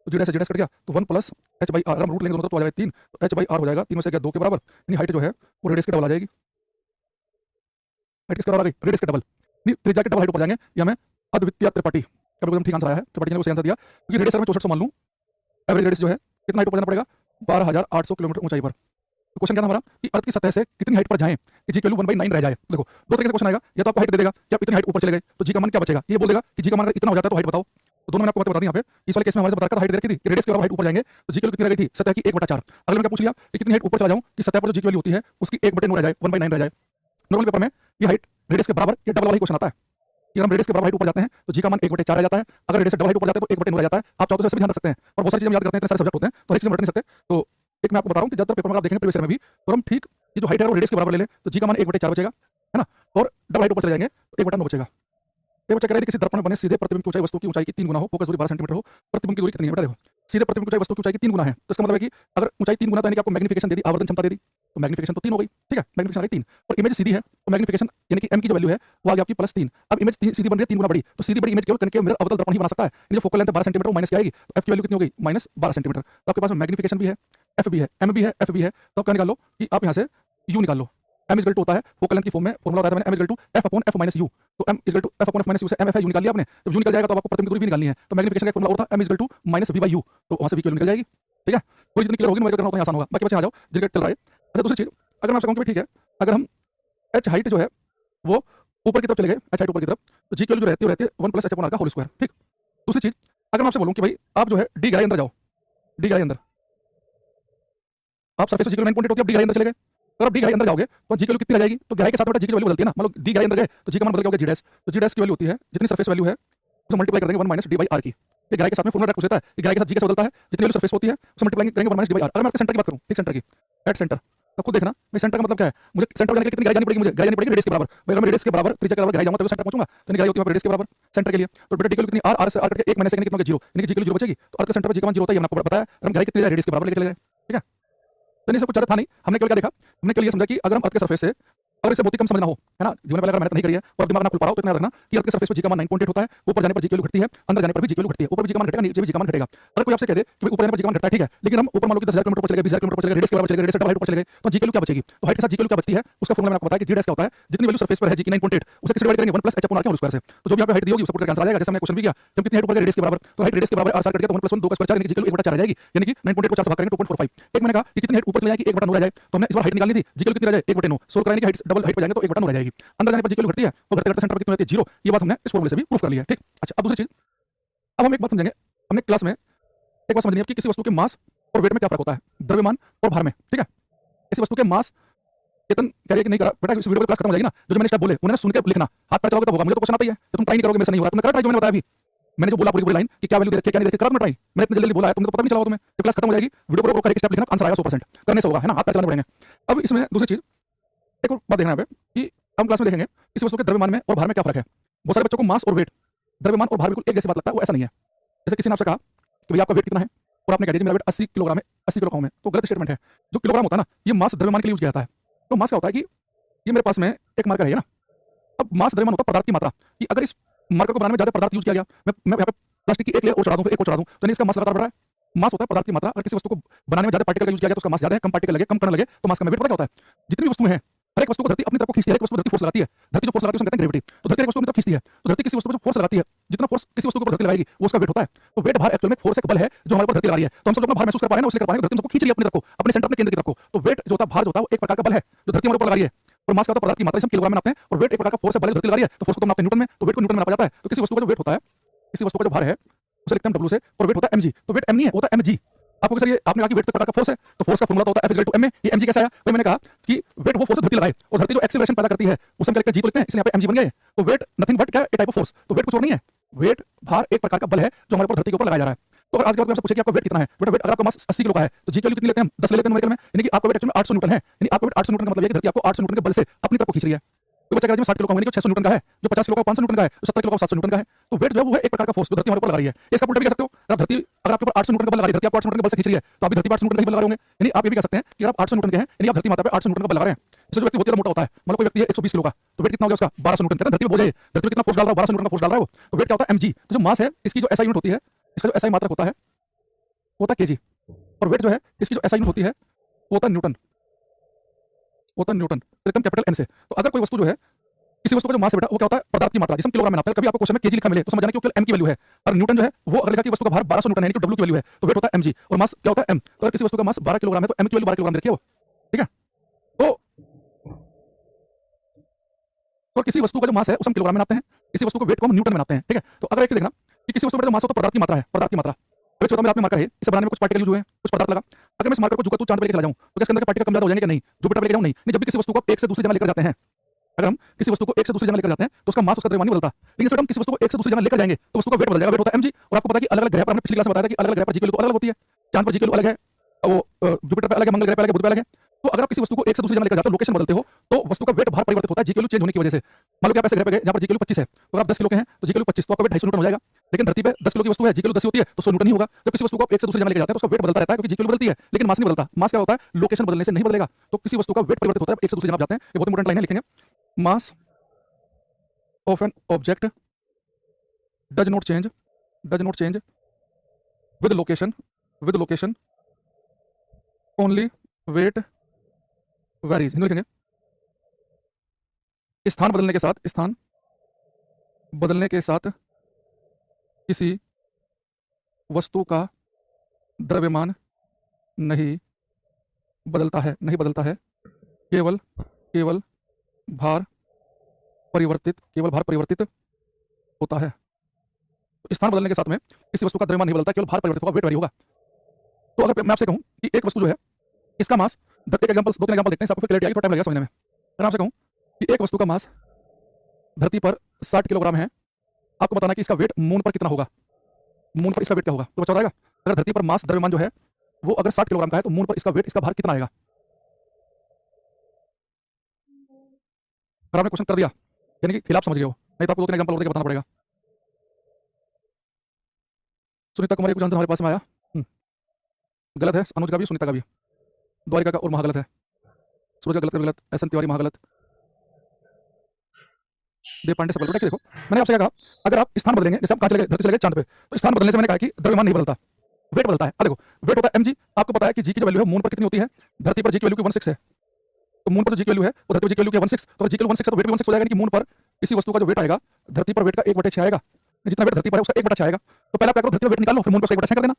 Speaker 1: तो जी डैश कट गया तो 1 + h/r अगर हम रूट लेंगे दोनों तो आ जाएगा 3 तो h/r हो जाएगा 3 में से गया 2 के बराबर यानी हाइट जो है वो रेडियस के डबल आ जाएगी। हाइट किसके बराबर आ गई रेडियस के डबल नहीं त्रिज्या के डबल हाइट ऊपर जाएंगे या मैं अद्वितीय त्रिपाठी कभी एकदम ठीक आंसर आया है त्रिपाठी ने वो सही आंसर दिया क्योंकि रेडियस अगर मैं 6400 मान लूं एवरेज रेडियस जो है कितना हाइट ऊपर जाना पड़ेगा 12800 किलोमीटर ऊंचाई पर। तो क्वेश्चन क्या था हमारा कि अर्थ की सतह से कितनी हाइट पर जाएं कि जी की वैल्यू 1/9 रह जाए। देखो दो तरीके से क्वेश्चन आएगा या तो आपको हाइट दे देगा कि आप इतनी हाइट ऊपर चले गए तो जी का मान क्या बचेगा ये बोल देगा कि जी का मान अगर इतना हो जाता है तो हाइट बताओ। तो दोनों मैंने आपको बता दी यहाँ पे इस वाले केस में हमारे से बता रखा था हाइट दे रखी थी कि रेडियस के बराबर हाइट ऊपर जाएंगे तो जी की वैल्यू कितनी रह गई थी सतह की 1/4। अगले में क्या पूछ लिया कि कितनी हाइट ऊपर चला जाऊं कि सतह पर जो जी की वैल्यू होती है उसकी 1/9 रह जाए 1/9 रह जाए। नॉर्मल पेपर में ये हाइट रेडियस के बराबर या डबल वाला ही क्वेश्चन आता है कि हम रेडियस के बराबर हाइट ऊपर जाते हैं तो जी का मान 1/4 रह जाता है। अगर रेडियस से डबल हाइट ऊपर जाते हैं तो 1/9 रह जाता है। आप चाहो तो ऐसे भी ध्यान रख सकते हैं और बहुत सारी चीजें हम याद करते हैं इतने सारे सब्जेक्ट होते हैं तो हर चीज में रट नहीं सकते। तो एक मैं आपको बता रहा हूं कि ज्यादातर पेपर में आप देखेंगे प्रीवियस ईयर में भी तो हम ठीक ये जो हाइट है वो रेडियस के बराबर ले लें तो जी का मान 1/4 बचेगा है ना और डबल हाइट ऊपर चले जाएंगे तो 1/9 बचेगा। ये बच्चा कह रहा है किसी दर्पण में बने सीधे प्रतिबिंब की ऊंचाई वस्तु की ऊंचाई की 3 गुना हो फोकस दूरी 12 सेंटीमीटर हो प्रतिबिंब की दूरी कितनी है बेटा देखो सीधे प्रतिबिंब की ऊंचाई वस्तु की ऊंचाई की 3 गुना है तो इसका मतलब है कि अगर ऊंचाई 3 गुना तो यानी कि आपको मैग्नीफिकेशन दे दी आवर्धन क्षमता दे दी तो मैग्नीफिकेशन तो 3 हो गई ठीक है मैग्नीफिकेशन आ गई 3 और इमेज सीधी है तो मैग्नीफिकेशन यानी कि m की जो वैल्यू है वो आ गई आपकी +3। अब इमेज सीधी बन रही है 3 गुना बड़ी तो सीधी बड़ी इमेज केवल कण के मिरर अवतल दर्पण ही बना सकता है। ये जो फोकल लेंथ 12 सेंटीमीटर वो माइनस की आएगी तो f की वैल्यू कितनी हो गई -12 सेंटीमीटर। तो आपके पास मैग्नीफिकेशन भी है f भी है m भी है f भी है तो आप क्या निकाल लो कि आप यहाँ से u निकाल लो m इज इक्वल टू होता है फोकल लेंथ की फॉर्म में फॉर्मूला बताया मैंने m is equal to f upon f minus u तो m is equal to f upon f minus u से m f है u निकाल लिया आपने जब u निकल जाएगा तो आपको प्रतिबिंब की दूरी भी निकालनी है तो मैग्नीफिकेशन का फॉर्मूला होता है m is equal to -v/u तो वहां से v की वैल्यू निकल जाएगी ठीक है। कोई जितनी क्लियर होगी मुझे करना उतना आसान होगा बाकी बच्चे आ जाओ जिनका चल रहा है। अच्छा दूसरी चीज अगर मैं आपसे कहूं कि ठीक है अगर हम h हाइट जो है वो ऊपर की तरफ चले गए h हाइट ऊपर की तरफ तो g की वैल्यू जो रहती है 1 + h अपॉन r का होल स्क्वायर ठीक। दूसरी चीज अगर मैं आपसे बोलूं कि भाई आप जो है d गहराई अंदर जाओ d गहराई अंदर आप सरफेस जी की 9.8 होती है आप d गहराई अंदर चले गए अगर आप डी गहराई अंदर जाओगे तो जी की वैल्यू कितनी रह जाएगी तो गहराई के साथ बेटा जी की वैल्यू बदलती है ना मतलब डी गहराई अंदर गए तो जी का मान बदल गया होगा जी डैश तो जी डैश की वैल्यू होती है जितनी सरफेस वैल्यू है उसे मल्टीप्लाई कर देंगे 1 - d/r की। ये गहराई के साथ में फॉर्मूला पूछ देता है कि गहराई के साथ जी कैसे बदलता है जितनी वैल्यू सरफेस होती है उसे मल्टीप्लाई करेंगे 1 - d/r। अगर मैं आपके सेंटर की बात करूं ठीक सेंटर की एट सेंटर तो खुद देखना भाई सेंटर का मतलब क्या है मुझे सेंटर जाने के लिए कितनी गहराई जानी पड़ेगी मुझे गहराई जानी पड़ेगी रेडियस के बराबर भाई अगर मैं रेडियस के बराबर त्रिज्या के बराबर गहराई जाऊंगा तो सेंटर पहुंचूंगा तो गहराई होती है रेडियस के बराबर सेंटर के लिए तो बेटा डी की वैल्यू कितनी r से r कट के 1 - सेकंड कितना 0 यानी कि जी की वैल्यू 0 बचेगी तो अर्थ के सेंटर पर जी का मान 0 होता है ये मैंने आपको बताया हम गहराई कितनी रेडियस के बराबर लेके चले गए ठीक है। तो नहीं सब कुछ था नहीं हमने केवल क्या देखा हमने केवल ये समझा कि अगर हम अर्थ के सरफेस से अगर इसे बहुत ही कम समझना हो है ना जीवन में पहले अगर मेहनत नहीं करी है और दिमाग ना खुल पा रहा हो तो इतना रखना कि अर्थ के सरफेस पर जी का मान 9.8 होता है ऊपर जाने पर जी की वैल्यू घटती है अंदर जाने पर भी जी की वैल्यू घटती है ऊपर भी जी का मान घटेगा नीचे भी जी का मान घटेगा। अगर कोई आपसे कह दे कि ऊपर जाने पर जी का मान घटता है ठीक है लेकिन हम ऊपर मान लो कि 10,000 किलोमीटर पर चले गए 20,000 किलोमीटर पर चले गए रेडियस के बराबर चले गए रेडियस से डबल हाइट पर चले गए तो जी की वैल्यू क्या बचेगी तो हाइट के साथ जी की वैल्यू क्या बचती है उसका फॉर्मूला मैंने आपको बताया कि जी डैश क्या होता है जितनी वैल्यू सरफेस पर है जी की 9.8 उसे किससे डिवाइड करेंगे 1 + h अपॉन r के होल स्क्वायर से तो जो भी आपको हाइट दी होगी उसका पूरा आंसर आ जाएगा। जैसे हमने क्वेश्चन भी किया जब कितनी हाइट ऊपर गए रेडियस के बराबर तो हाइट रेडियस के बराबर r कट गया तो 1 + 1 2 का स्क्वायर यानी कि जी की वैल्यू 1/4 रह जाएगी यानी कि 9.8 को 4 से भाग करेंगे 2.45। एक मैंने कहा कि कितनी हाइट ऊपर चले जाएगी 1/9 रह जाए तो हमने इस बार हाइट निकालनी थी जी की वैल्यू कितनी रह जाए 1/9 सोल्व कराने की हाइट डबल हाइट पे जाएंगे तो 1/9 रह जाएगी अंदर जाने पर जी की वैल्यू घटती है और घटते घटते सेंटर पर कितनी होती है 0 ये बात हमने इस फॉर्मूले से भी प्रूफ कर लिया है ठीक। अच्छा अब दूसरी चीज अब हम एक बात समझेंगे हमने क्लास में एक बात समझनी है कि किसी वस्तु के मास और वेट में क्या फर्क होता है द्रव्यमान और भार में ठीक है। किसी वस्तु के मास केतन कह रही है कि नहीं करा बेटा इस वीडियो की क्लास खत्म हो जाएगी ना जो मैंने स्टेप बोले उन्हें सुन के लिखना हाथ पैर चलाओगे तो होगा मुझे तो क्वेश्चन आता ही है तो तुम ट्राई नहीं करोगे मेरे से नहीं हो रहा तुमने करा ट्राई जो मैंने बताया अभी मैंने जो बोला पूरी पूरी लाइन कि क्या वैल्यू दे रखी है क्या नहीं दे रखी करा तुमने ट्राई मैंने इतनी जल्दी बोला है तुमने तो पता नहीं चला तुम्हें तो क्लास खत्म हो जाएगी वीडियो को करके स्टेप लिखना आंसर आएगा 100% करने से होगा है ना हाथ पैर चलाने पड़ेंगे। अब इसमें दूसरी चीज एक और बात देखना है कि हम क्लास में देखेंगे इस वस्तु के द्रव्यमान में और भार में क्या फर्क है। बहुत सारे बच्चों को मास और वेट द्रव्यमान और भार बिल्कुल एक जैसी बात लगता है वो ऐसा नहीं है। जैसे किसी ने आपसे कहा कि भैया आपका वेट कितना है और आपने कह दिया मेरा वेट 80 किलोग्राम है 80 किलो पाऊं में तो गलत स्टेटमेंट है। जो किलोग्राम होता है ना ये मास द्रव्यमान के लिए यूज किया जाता है। तो मास क्या होता है कि ये मेरे पास में एक मार्कर है ना अब मास द्रव्यमान होता है पदार्थ की मात्रा कि अगर इस मार्कर को बनाने में ज्यादा पदार्थ यूज किया गया मैं यहाँ पे प्लास्टिक की एक लेयर और चढ़ा दूं, फिर एक और चढ़ा दूं, तो नहीं इसका मास लगातार बढ़ रहा है। मास होता है पदार्थ की मात्रा। अगर किसी वस्तु को बनाने में ज्यादा पार्टिकल का यूज किया गया तो उसका मास ज्यादा है, कम पार्टिकल लगे, कम कण लगे तो मास कम है। वेट पता क्या होता है? जितनी भी वस्तुएं हैं, हर एक वस्तु को धरती अपनी तरफ को खींचती है, हर एक वस्तु को धरती फोर्स लगाती है। धरती जो फोर्स लगाती है उसे कहते हैं ग्रेविटी। तो धरती एक वस्तु की तरफ खींचती है, तो धरती किसी वस्तु पर जो फोर्स लगाती है, जितना फोर्स किसी वस्तु के ऊपर धरती लगाएगी वो उसका वेट होता है। तो वेट भार एक्चुअल में फोर्स एक बल है जो हमारे ऊपर धरती लगा रही है। तो हम सब लोग भार महसूस कर पा रहे हैं ना, उसलिए कर पा रहे हैं, धरती सबको खींच रही है अपनी तरफ को, अपने सेंटर, अपने केंद्र की तरफ को। तो वेट जो होता है, भार जो होता है, वो एक प्रकार का बल है जो धरती हमारे ऊपर लगा रही है। और मास का होता है पदार्थ की मात्रा, इसे हम किलोग्राम में नापते हैं, और वेट एक प्रकार का फोर्स है, बल धरती लगा रही है, तो फोर्स को नापते हैं न्यूटन में, तो वेट को न्यूटन में नापा जाता है। तो किसी वस्तु का जो वेट होता है, किसी वस्तु का जो भार है उसे लिखते हैं डब्ल्यू से, और वेट होता है mg। तो वेट m नहीं है, होता है mg। आपको सर ये आपने कहा कि वेट तो प्रकार का फोर्स है, तो फोर्स का फॉर्मूला होता है F = ma। ये mg कैसे आया? वही मैंने कहा कि वेट वो फोर्स धरती लगाए, और धरती जो एक्सीलरेशन पैदा करती है उसे हम क्या लिखते हैं, g तो लिखते हैं, इसलिए यहाँ पे mg बन गया है। तो वेट नथिंग बट क्या है, ए टाइप ऑफ फोर्स। तो वेट कुछ और नहीं है, वेट भार एक प्रकार का बल है जो हमारे ऊपर धरती के ऊपर लगाया जा रहा है। तो अगर आज के बाद आपसे पूछे कि आपका वेट कितना है, बेटा वेट अगर आपका मास 80 किलो का है तो जी की वैल्यू कितनी लेते हैं हम? 10 ले लेते हैं न्यूमेरिकल में, यानी कि आपका वेट एक्चुअली में 800 न्यूटन है। यानी आपका वेट 800 न्यूटन का मतलब है कि धरती आपको 800 न्यूटन के बल से अपनी तरफ को खींच रही है। तो बच्चा कह रहा है 60 किलो का होने को 600 न्यूटन का है, जो 50 किलो का 500 न्यूटन का है, जो 70 किलो का 700 न्यूटन का है। तो वेट जो है वो है एक प्रकार का फोर्स जो धरती हमारे ऊपर लगा रही है। इसका उल्टा भी कह सकते हो, अगर धरती अगर आपके ऊपर 800 न्यूटन का बल लगा रही है, धरती आपको 800 न्यूटन का बल से खींच रही है, तो आप भी धरती पर 800 न्यूटन का बल लगा रहे होंगे। यानी आप ये भी कह सकते हैं कि अगर आप 800 न्यूटन के हैं, यानी आप धरती माता पे 800 न्यूटन का बल लगा रहे हैं। इससे जो व्यक्ति बहुत ज्यादा मोटा होता है, मतलब कोई व्यक्ति है 120 किलो का, तो वेट कितना हो गया उसका? 1200 न्यूटन। कहते हैं धरती पे बोझ है, धरती पे कितना फोर्स डाल रहा है? 1200 न्यूटन का फोर्स डाल रहा है वो। तो वेट क्या होता है? mg। तो जो मास है इसकी जो SI यूनिट होती है, इसका जो SI मात्रक होता है वो होता है kg, और वेट जो है इसकी जो SI यूनिट होती है वो होता है न्यूटन, होता है न्यूटन, एकदम कैपिटल N से। तो अगर कोई वस्तु जो है, किसी वस्तु का जो मास है बेटा वो क्या होता है? पदार्थ की मात्रा, जिसे हम किलोग्राम में नापते हैं। कभी आपको क्वेश्चन में केजी लिखा मिले तो समझ जाना कि वो केवल m की वैल्यू है, और न्यूटन जो है वो अगर लिखा कि वस्तु का भार 1200 न्यूटन है, यानी कि w की वैल्यू है, तो वेट होता है mg, और मास क्या होता है m। तो अगर किसी वस्तु का मास 12 किलोग्राम है तो m की वैल्यू 12 किलोग्राम रखिए वो, ठीक है। तो किसी वस्तु का जो मास है उसे हम किलोग्राम में नापते हैं, किसी वस्तु को वेट को हम न्यूटन में नापते हैं, ठीक है। तो अगर एक चीज देखना कि किसी वस्तु का जो मास होता है पदार्थ की मात्रा है, पदार्थ की मात्रा। अगर चौथा मेरे हाथ में मार्कर है, इसे बनाने में कुछ पार्टिकल यूज हुए हैं, कुछ पदार्थ लगा। अगर मैं इस मार्कर को जुगाड़ चांद पे लेकर चला जाऊं तो क्या इसके अंदर के पार्टिकल कम ज्यादा हो जाएंगे कि नहीं? जुपिटर पे लेकर जाऊं नहीं। जब भी किसी वस्तु को एक से दूसरी जगह लेकर जाते हैं, अगर हम किसी वस्तु को एक से दूसरी जगह लेकर जाते हैं तो उसका मास, उसका द्रव्यमान नहीं बदलता। लेकिन जब हम किसी वस्तु को एक से दूसरी जगह लेकर जाएंगे तो वस्तु का वेट बदल जाएगा, वेट होता है mg। और आपको पता है कि अलग-अलग ग्रह पर, हमने पिछली क्लास में बताया था कि अलग-अलग ग्रह पर जी की वैल्यू तो अलग होती है। चांद पर जी की वैल्यू अलग है, वो जुपिटर पे अलग है, मंगल ग्रह पे अलग है, बुध पे अलग है। तो अगर आप किसी वस्तु को एक से दूसरी जगह लेकर जाते हो, लोकेशन बदलते हो, तो वस्तु का वेट भार परिवर्तित होता है जी की वैल्यू चेंज होने की वजह से। मान लो कि आप ऐसे ग्रह पे गए जहां पर जी की वैल्यू 25 है, तो आप 10 किलो के हैं तो जी की वैल्यू 25, तो आपका वेट 250 न्यूटन हो जाएगा। लेकिन धरती पे 10 किलो की वस्तु है, जी की वैल्यू 10 होती है, तो 100 न्यूटन ही होगा। जब किसी वस्तु को आप एक से दूसरी जगह लेकर जाते हैं तो उसका वेट बदलता रहता है, क्योंकि जी की वैल्यू बदलती है, लेकिन मास नहीं बदलता। मास क्या होता है? लोकेशन बदलने से नहीं बदलेगा। तो किसी वस्तु का वेट परिवर्तित होता है एक से दूसरी जगह आप जाते हैं। ये बहुत इंपॉर्टेंट लाइन है, लिखेंगे। Mass of an object does not change with location only weight varies. Hindi लिखेंगे, स्थान बदलने के साथ किसी वस्तु का द्रव्यमान नहीं बदलता है, केवल भार परिवर्तित होता है। तो स्थान बदलने के साथ में किसी वस्तु का द्रव्यमान नहीं बदलता, केवल भार परिवर्तित होगा, वेट वेरी होगा। तो अगर मैं आपसे कहूं कि एक वस्तु जो है, इसका मास, धरती के एग्जांपल्स, 2-3 एग्जांपल देखते हैं, आपको क्लैरिटी आएगी, थोड़ा टाइम लगेगा समझने में। अगर आपसे कहूं कि एक वस्तु का मास धरती पर 60 किलोग्राम है, आपको बताना कि इसका वेट मून पर कितना होगा, मून पर इसका वेट क्या होगा। तो बचा रहेगा, अगर धरती पर मास, द्रव्यमान जो है वो अगर 60 किलोग्राम का है तो मून पर इसका वेट, इसका भार कितना आएगा। अगर आपने क्वेश्चन कर दिया यानी कि खिलाफ समझ गए हो, नहीं तो आपको 2-3 एग्जांपल और देकर बताना पड़ेगा। सुनीता कुमारी कुछ आंसर हमारे पास में आया, गलत है। अनुज का भी, सुनीता का भी, द्वारिका का और महागलत है, सूरज का गलत, एसएन तिवारी महागलत, देव पांडे सफल। देखो मैंने आपसे क्या कहा, अगर आप स्थान बदलेंगे, जैसे आप कहां चले गए, धरती से चले गए चांद पे, तो स्थान बदलने से मैंने कहा कि द्रव्यमान नहीं बदलता, वेट बदलता है। अब देखो वेट होता है mg, आपको पता है कि जी की जो वैल्यू है मून पर कितनी होती है, धरती पर जी की वैल्यू 16 है, तो मून पर जो जी की वैल्यू है वो धरती पर जी की वैल्यू 16, तो जी की वैल्यू 16 है तो वेट भी 16 हो जाएगा। कि मून पर किसी वस्तु का जो वेट आएगा, धरती पर वेट का 1/6 आएगा, जितना वेट धरती पर है उसका 1/6 आएगा। तो पहले आप क्या करो, धरती पर वेट निकालो, फिर मून पर 1/6 कर देना।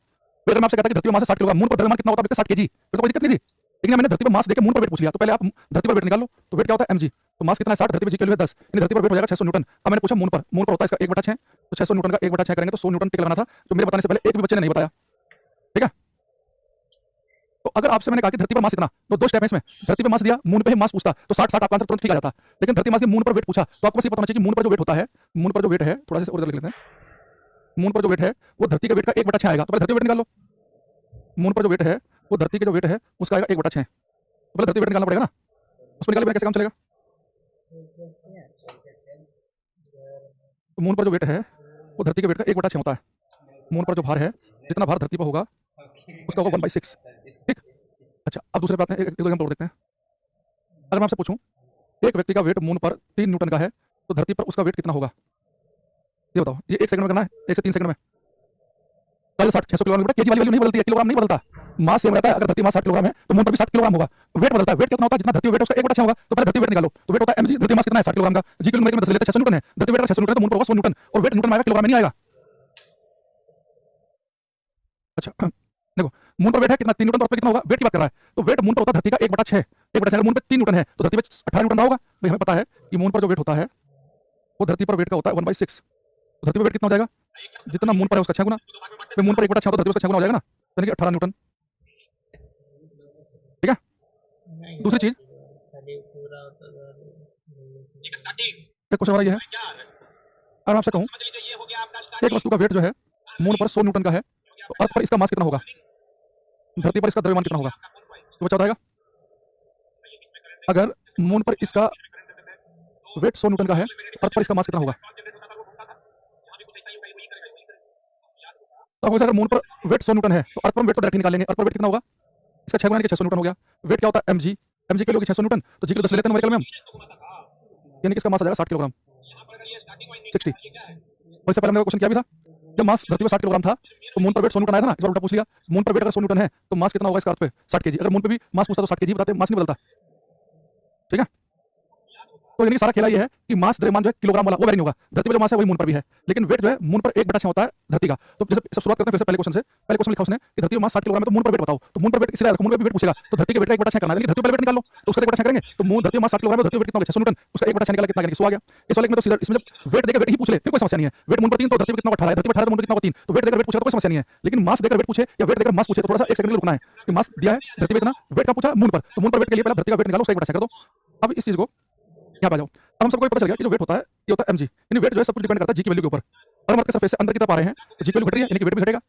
Speaker 1: फिर मैं आपसे कहता कि धरती पर मास 60 किलो, मून पर द्रव्यमान कितना होता है, 60 kg, तो कोई दिक्कत नहीं थी। लेकिन मैंने धरती पर मास देके मून पर वेट पूछ लिया, तो पहले आप धरती पर वेट निकाल लो, तो वेट क्या होता है mg, तो मास कितना है 60, धरती पर जी की वैल्यू 10, यानी धरती पर वेट हो जाएगा 600 न्यूटन। अब मैंने पूछा मून पर होता है इसका 1/6, तो 600 न्यूटन का 1/6 करेंगे तो 100 न्यूटन टिक लगाना था, जो मेरे बताने से पहले एक भी बच्चे ने नहीं बताया, ठीक है। तो अगर आपसे मैंने कहा कि धरती पर मास इतना, तो 2 स्टेप है इसमें, धरती पर मास दिया, मून पे ही मास पूछता तो 60 आपका आंसर तुरंत ठीक आ जाता। लेकिन धरती मास दिया, मून पर वेट पूछा, तो आपको बस ये पता होना चाहिए कि मून पर जो वेट होता है, मून पर जो वेट है, थोड़ा सा और लिख लेते हैं, मून पर जो वेट है वो धरती के वेट का 1/6 आएगा। तो पहले धरती वेट निकाल लो, मून पर जो वेट है वो धरती के जो वेट है उसका आएगा 1/6, तो पहले धरती वेट निकालना पड़ेगा ना, उसको निकाले बिना कैसे काम चलेगा। तो मून पर जो वेट है वो धरती के वेट का 1/6 होता है, मून पर जो भार है, जितना भार धरती पर होगा उसका होगा 1/6, ठीक। अच्छा, अब दूसरे पे आते हैं, एक एग्जांपल और देखते हैं। अगर मैं आपसे पूछूं एक व्यक्ति का वेट मून पर 3 न्यूटन का है, तो धरती पर उसका वेट कितना होगा, ये बताओ। ये 1 सेकंड में करना है, 1 से 3 सेकंड में। पहले 60-600 किलोग्राम केजी वाली वैल्यू नहीं बदलती है, किलोग्राम नहीं बदलता, मास सेम रहता है। अगर धरती मास 60 किलोग्राम है तो मून पर भी 60 किलोग्राम होगा। वेट बदलता है, वेट कितना होता है, जितना धरती वेट उसका 1/6 होगा। तो पहले धरती वेट निकालो, तो वेट होता है mg, धरती मास कितना है 60 किलोग्राम का, जी किलो में 10 लेते हैं 600 न्यूटन है, धरती वेट 600 न्यूटन है तो मून पर होगा 100 न्यूटन, और वेट न्यूटन में आएगा, किलोग्राम में नहीं आएगा। अच्छा देखो, मून पर वेट है कितना 3 न्यूटन, तो कितना होगा, वेट की बात कर रहा है, तो वेट मून पर होता है धरती का 1/6, 1/6 मून पे 3 न्यूटन है तो धरती पे 18 न्यूटन होगा भाई। हमें पता है कि मून पर जो वेट होता है वो धरती पर वेट का होता है 1/6, तो धरती पर वेट कितना हो जाएगा, जितना मून पर है उसका 6 गुना, तो मून पर 1/6 तो धरती पर 6 गुना हो जाएगा ना, यानी कि 18 न्यूटन। ठीक है, दूसरी चीज एक क्वेश्चन हमारा ये है, अगर आपसे कहूं एक वस्तु का वेट जो है मून पर 100 न्यूटन का है तो अर्थ पर इसका मास कितना होगा, धरती पर इसका द्रव्यमान कितना होगा, तो बचा बताएगा। अगर मून पर इसका वेट 100 न्यूटन का है तो अर्थ पर इसका मास कितना होगा, तो अगर मून पर वेट 100 न्यूटन है तो अर्थ पर वेट को डायरेक्ट निकालेंगे, अर्थ पर वेट कितना होगा, इसका 6 गुना यानी कि 600 न्यूटन हो गया। वेट क्या होता है mg, mg के लिए 600 न्यूटन, तो जी किलो 10 ले लेते हैं न्यूमेरिकल में हम, यानी कि इसका मास आ जाएगा 60 किलोग्राम 60। और इससे पहले हमने क्वेश्चन किया भी था, जब मास धरती पर 60 किलोग्राम था तो मून पर वेट 100 न्यूटन आया था ना, इस बार उल्टा पूछ लिया, मून पर वेट अगर 100 न्यूटन है तो मास कितना होगा इसका अर्थ पे 60 केजी। अगर मून पे भी मास पूछता तो 60 केजी बताते, मास नहीं बदलता। ठीक है, तो यानी सारा खेला ये है कि मास द्रव्यमान जो है किलोग्राम वाला वो वेरी नहीं होगा, धरती पर जो मास है वही मून पर भी है, लेकिन वेट जो है मून पर 1/6 होता है धरती का। तो जैसे सब शुरुआत करते हैं फिर से पहले क्वेश्चन से, पहले क्वेश्चन लिखा उसने कि धरती पर मास 60 किलोग्राम है तो मून पर वेट बताओ, तो मून पर वेट इसलिए मून पर भी वेट पूछेगा तो धरती के वेट का 1/6 करना है, लेकिन धरती पर वेट निकाल लो तो उसका 1/6 करेंगे, तो मून धरती पर मास 60 किलोग्राम है, धरती पर वेट कितना होगा 600 न्यूटन, उसका 1/6 निकाला कितना, यानी 100 आ गया। इस वाले में तो सीधा इसमें जब वेट देकर वेट ही पूछ ले फिर कोई समस्या नहीं है, वेट मून पर 3 तो धरती पर कितना 18 है, धरती पर 18 तो मून पर कितना 3, तो वेट देकर वेट पूछेगा तो कोई समस्या नहीं है, लेकिन मास देकर वेट पूछे या वेट देकर मास पूछे तो थोड़ा सा 1 सेकंड के लिए रुकना है कि मास दिया है धरती पर इतना, वेट का पूछा मून पर, तो मून पर वेट के लिए पहले धरती का वेट निकालो, उसका 1/6 कर दो। अब इस चीज को यहाँ पे आ जाओ, अब हम सबको पता चल गया कि जो वेट होता है ये होता है mg, यानी वेट जो है सब कुछ डिपेंड करता है जी की वैल्यू के ऊपर। अगर हम अर्थ के सरफेस से अंदर की तरफ आ रहे हैं तो जी की वैल्यू घट रही है यानी कि वेट भी घटेगा,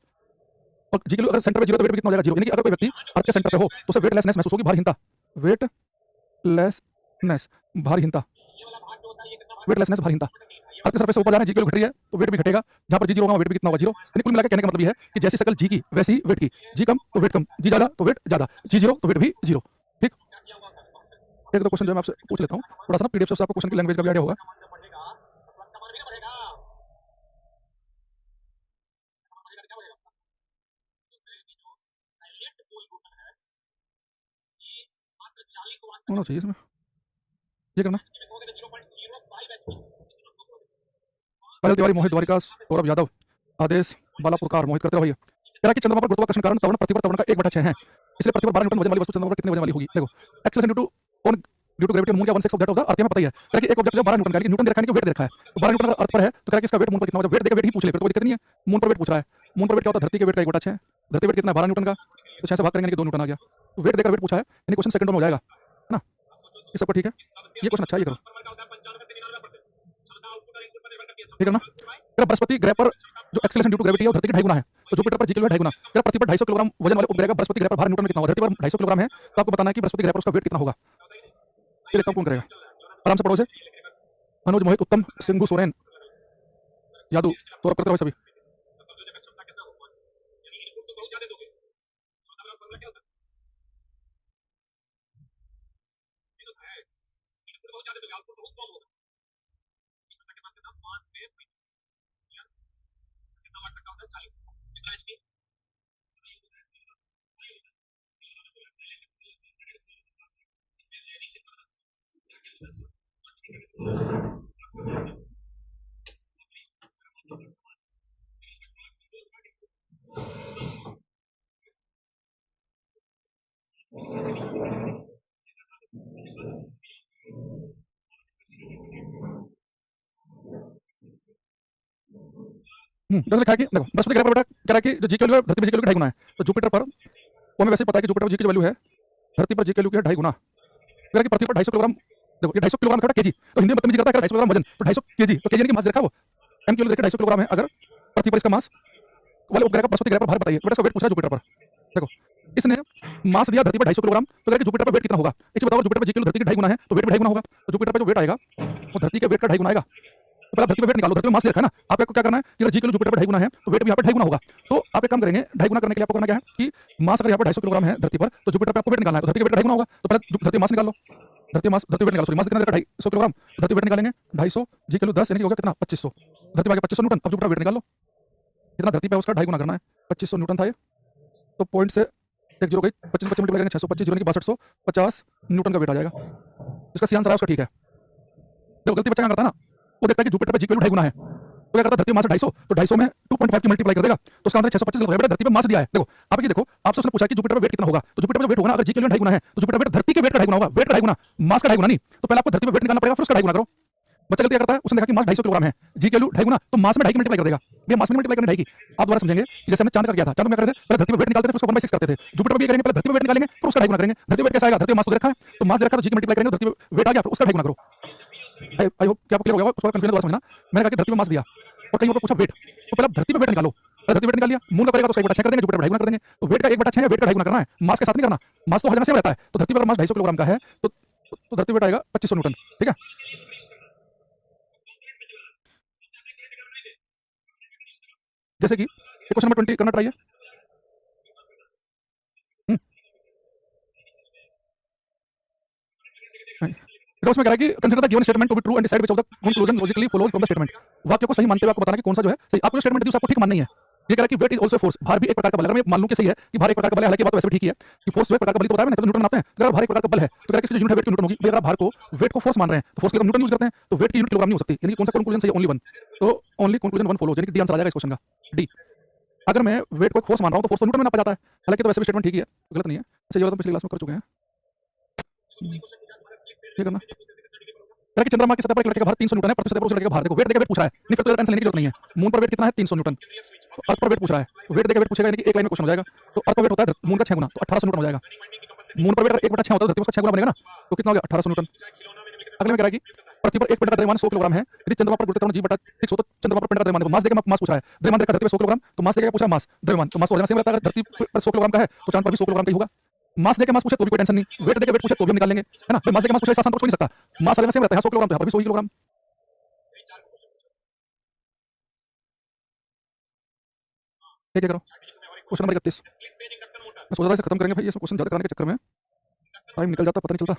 Speaker 1: और जी की वैल्यू अगर सेंटर पे 0 तो वेट भी कितना हो जाएगा 0, यानी कि अगर कोई व्यक्ति अर्थ के सेंटर पे हो तो उसे वेटलेसनेस महसूस होगी, भारहीनता, वेटलेसनेस भारहीनता, वेटलेसनेस भारहीनता। अर्थ के सरफेस से ऊपर जा रहे हैं जी की वैल्यू घट रही है तो वेट भी घटेगा, जहां पर जी 0 होगा वेट भी कितना होगा 0, यानी कुल मिलाकर कहने का मतलब ये है कि जैसी शक्ल जी की वैसी ही वेट की, जी कम तो वेट कम, जी ज्यादा तो वेट ज्यादा, जी 0 तो वेट भी 0। ठीक, एक दो क्वेश्चन जो मैं आपसे पूछ लेता हूँ, थोड़ा सा ना पीडीएफ से आपको क्वेश्चन की लैंग्वेज का भी आइडिया होगा। होना चाहिए इसमें, ये करना पायल तिवारी, मोहित द्वारिका, सौरभ यादव, आदेश बालापुरकार, मोहित करते रहो भैया। कह रहा कि चंद्रमा पर गुरुत्वाकर्षण कारण त्वरण पृथ्वी पर त्वरण का 1/6 है, इसलिए पृथ्वी पर 12 न्यूटन वजन वाली वस्तु चंद्रमा पर कितने वजन वाली होगी। देखो acceleration due to gravity moon का 1/6 of that of the earth, हमें पता ही है। कह रहा कि एक ऑब्जेक्ट जो 12 न्यूटन का है, न्यूटन दे रखा है कि वेट दे रखा है, तो 12 न्यूटन अर्थ पर है तो कह रहा कि इसका वेट मून पर कितना होगा, वेट देकर वेट ही पूछ ले फिर तो कोई दिक्कत नहीं है। मून पर वेट पूछ रहा है, मून पर वेट क्या होता है धरती के वेट का 1/6, धरती वेट कितना है 12 न्यूटन का, तो 6 से भाग करेंगे कि 2 न्यूटन आ गया, तो वेट देकर वेट पूछा है यानी क्वेश्चन सेकंड में हो जाएगा, है ना। ये सबको ठीक है, ये क्वेश्चन अच्छा है, ये करो ठीक है ना। तेरा बृहस्पति ग्रह पर जो एक्सेलरेशन ड्यू टू ग्रेविटी है वो धरती के 2.5 गुना है, तो जुपिटर पर जी के लिए 2.5 गुना। तेरा पृथ्वी पर 250 किलोग्राम वजन वाले उपग्रह का बृहस्पति ग्रह पर भार न्यूटन में कितना होगा, धरती पर 250 किलोग्राम है तो आपको बताना है कि बृहस्पति ग्रह पर उसका वेट कितना होगा। ये देखता हूं कौन करेगा, आराम से पढ़ो से। मनोज, मोहित, उत्तम, सिंधु, सोरेन, यादव, सौरभ करते रहो सभी। जैसे लिखा है कि देखो बृहस्पति ग्रह पर बेटा कह रहा है कि जो जी की वैल्यू है धरती पर जी की वैल्यू 2.5 गुना है, तो जुपिटर पर वो हमें वैसे ही पता है कि जुपिटर पर जी की जो वैल्यू है धरती पर जी की वैल्यू की है 2.5 गुना। कह रहा है कि पृथ्वी पर 250 किलोग्राम, देखो ये 250 किलोग्राम केजी, तो हिंदी में बदतमीजी करता है 250 किलोग्राम वजन, तो 250 केजी, तो केजी यानी कि मास देखा वो एम की वैल्यू देखिए 250 किलोग्राम है। अगर पृथ्वी पर इसका मास वाले उपग्रह का बृहस्पति ग्रह पर भार बताइए, तो बेटा इसका वेट पूछा है जुपिटर पर। देखो इसने मास दिया धरती पर 250 किलोग्राम, तो कह रहा है कि जुपिटर पर वेट कितना होगा। एक चीज बताओ, जुपिटर पर जी की वैल्यू धरती के 2.5 गुना है तो वेट भी 2.5 गुना होगा, तो जुपिटर पर जो वेट आएगा वो धरती के वेट का 2.5 गुना आएगा। तो पहले धरती पे वेट निकालो, धरती पे मास दे रखा है ना, आपको क्या करना है कि जी किलो जुपिटर पर 2.5 गुना है तो वेट भी यहाँ पर 2.5 गुना होगा। तो आप एक काम करेंगे, 2.5 गुना करने के लिए आपको करना क्या है कि मास अगर यहाँ पर 250 किलोग्राम है धरती पर, तो जुपिटर पे आपको वेट निकालना है, तो धरती के वेट 2.5 गुना होगा। तो पहले धरती मास निकाल लो, धरती वेट निकालो, सॉरी मास कितना देगा 250 किलोग्राम, धरती वेट निकालेंगे 250, जी किलो 10 यानी कि हो गया कितना 2500, धरती पे 2500 न्यूटन। अब जुपिटर वेट निकाल लो, कितना धरती पे उसका 2.5 गुना करना है, 2500 न्यूटन था ये। तो पॉइंट से एक जीरो गई, 25 25 मल्टीप्लाई करेंगे 625, जीरो की 6250 न्यूटन का वेट आ जाएगा। इसका सी आंसर है उसका, ठीक है। देखो गलती बच्चा क्या करता है ना, वो देखता है कि जुपिटर पे जी की वैल्यू 2.5 गुना है, तो क्या करता है धरती में मास 250, तो 250 में 2.5 की मल्टीप्लाई कर देगा, तो उसका आंसर 625 गलत हो गया। बेटा धरती पे मास दिया है, देखो आप ये देखो, आपसे उसने पूछा कि जुपिटर पे वेट कितना होगा, तो जुपिटर पे वेट होगा ना, अगर जी की वैल्यू 2.5 गुना है तो जुपिटर वेट धरती के वेट का 2.5 गुना होगा, वेट का 2.5 गुना, मास का 2.5 गुना नहीं। तो पहले आपको धरती पे वेट निकालना पड़ेगा, फिर उसका 2.5 गुना करो। बच्चा गलती क्या करता है, उसने देखा कि मास 250 किलोग्राम है, जी की वैल्यू 2.5 गुना, तो मास में 2.5 की मल्टीप्लाई कर देगा। ये मास में मल्टीप्लाई करने 2.5 की आप दोबारा समझेंगे कि जैसे हमने चांद का किया था, चांद में क्या करते थे, पहले धरती पे वेट निकालते थे, फिर उसको 1/6 करते थे। जुपिटर पे भी करेंगे, पहले धरती पे वेट निकालेंगे, फिर उसका 2.5 गुना करेंगे। धरती पे वेट कैसे आएगा, धरती पे मास को देखा है, तो मास देखा तो जी की मल्टीप्लाई करेंगे, धरती पे वेट आ गया, फिर उसका 2.5 गुना करो। आई होप कि आपको क्लियर हो गया होगा, उसका कंफ्यूजन दोबारा समझना। मैंने कहा कि धरती पे मास दिया और कहीं और पूछा वेट, तो पहले आप धरती पे वेट निकालो, पहले धरती पे वेट निकाल लिया, मूल का करेगा तो उसका 1/6 कर देंगे, जुपिटर 2.5 गुना कर देंगे। तो वेट का 1/6 है, वेट का 2.5 गुना करना है, मास के साथ नहीं करना, मास तो हर जगह सेम रहता है। तो धरती पर अगर मास 250 किलोग्राम का है तो धरती पे वेट आएगा 2500 न्यूटन, ठीक है। जैसे कि क्वेश्चन नंबर 20 करना ट्राई है। देखो उसमें कह रहा है कि consider the given statement to be true and decide which of the conclusion logically follows from the statement. वाक्य को सही मानते हुए आपको बताना कि कौन सा जो है सही। आपको जो स्टेटमेंट दी उसको ठीक मानना ही है। ये कह रहा है कि वेट इज आल्सो फोर्स, भार भी एक प्रकार का बल है। अगर मैं मान लूं कि सही है कि भार एक प्रकार का बल है, हालांकि बात तो वैसे भी ठीक ही है कि फोर्स जो एक प्रकार का बल तो बताया मैंने, तो न्यूटन बनाते हैं। अगर भार एक प्रकार का बल है तो कह रहा है कि इसकी यूनिट है वेट की न्यूटन होगी। अगर भार को वेट को फोर्स मान रहे हैं तो फोर्स के लिए न्यूटन यूज करते हैं, तो वेट की यूनिट किलोग्राम नहीं हो सकती। यानी कौन सा कंक्लूजन सही है, ओनली वन। तो ओनली कंक्लूजन वन फॉलोज, यानी कि डी आंसर आ जाएगा इस क्वेश्चन का, डी। अगर मैं वेट को फोर्स मान रहा हूं तो फोर्स तो न्यूटन में नापा जाता है, हालांकि तो वैसे भी स्टेटमेंट ठीक ही है, गलत नहीं है। अच्छा ये बात हम पिछली क्लास में कर चुके हैं। ये करना कि चंद्रमा की सतह पर एक लड़के का भार 300 न्यूटन है, पृथ्वी सतह पर उस लड़के का भार देखो, वेट देके वेट पूछ रहा है, नहीं फिर तो टेंशन लेने की जरूरत नहीं है। मून पर वेट कितना है 300 न्यूटन, तो अर्थ पर वेट पूछ रहा है, तो वेट देके वेट पूछेगा, यानी कि एक लाइन में क्वेश्चन हो जाएगा। तो अर्थ पर वेट होता है मून का 6 गुना, तो 1800 न्यूटन हो जाएगा। मून पर वेट 1/6 होता है, धरती पर 6 गुना बनेगा ना, तो कितना हो गया 1800 न्यूटन। अगले में कह रहा है कि पृथ्वी पर एक पिंड का द्रव्यमान 100 किलोग्राम है, यदि चंद्रमा पर गुरुत्वाकर्षण G/6 हो तो चंद्रमा पर पिंड का द्रव्यमान देखो, मास देके मास पूछ रहा है, द्रव्यमान देखा धरती पर 100 किलोग्राम, तो मास देके पूछा मास द्रव्यमान, तो मास तो सेम रहता है। अगर धरती पर 100 किलोग्राम का है तो चांद पर भी 100 किलोग्राम का ही होगा। मास देके मास पूछे तो भी कोई टेंशन नहीं, वेट देके वेट पूछे तो भी हम निकाल लेंगे, है ना। मास देके मास पूछे आसान तो कोई नहीं सकता, मास हर जगह सेम रहता है, 100 किलोग्राम तो यहाँ पर भी 100 किलोग्राम। क्या करो क्वेश्चन नंबर 31। मैं सोच रहा था इसे खत्म करेंगे भाई, ये क्वेश्चन ज्यादा कराने के चक्कर में टाइम निकल जाता, पता नहीं चलता।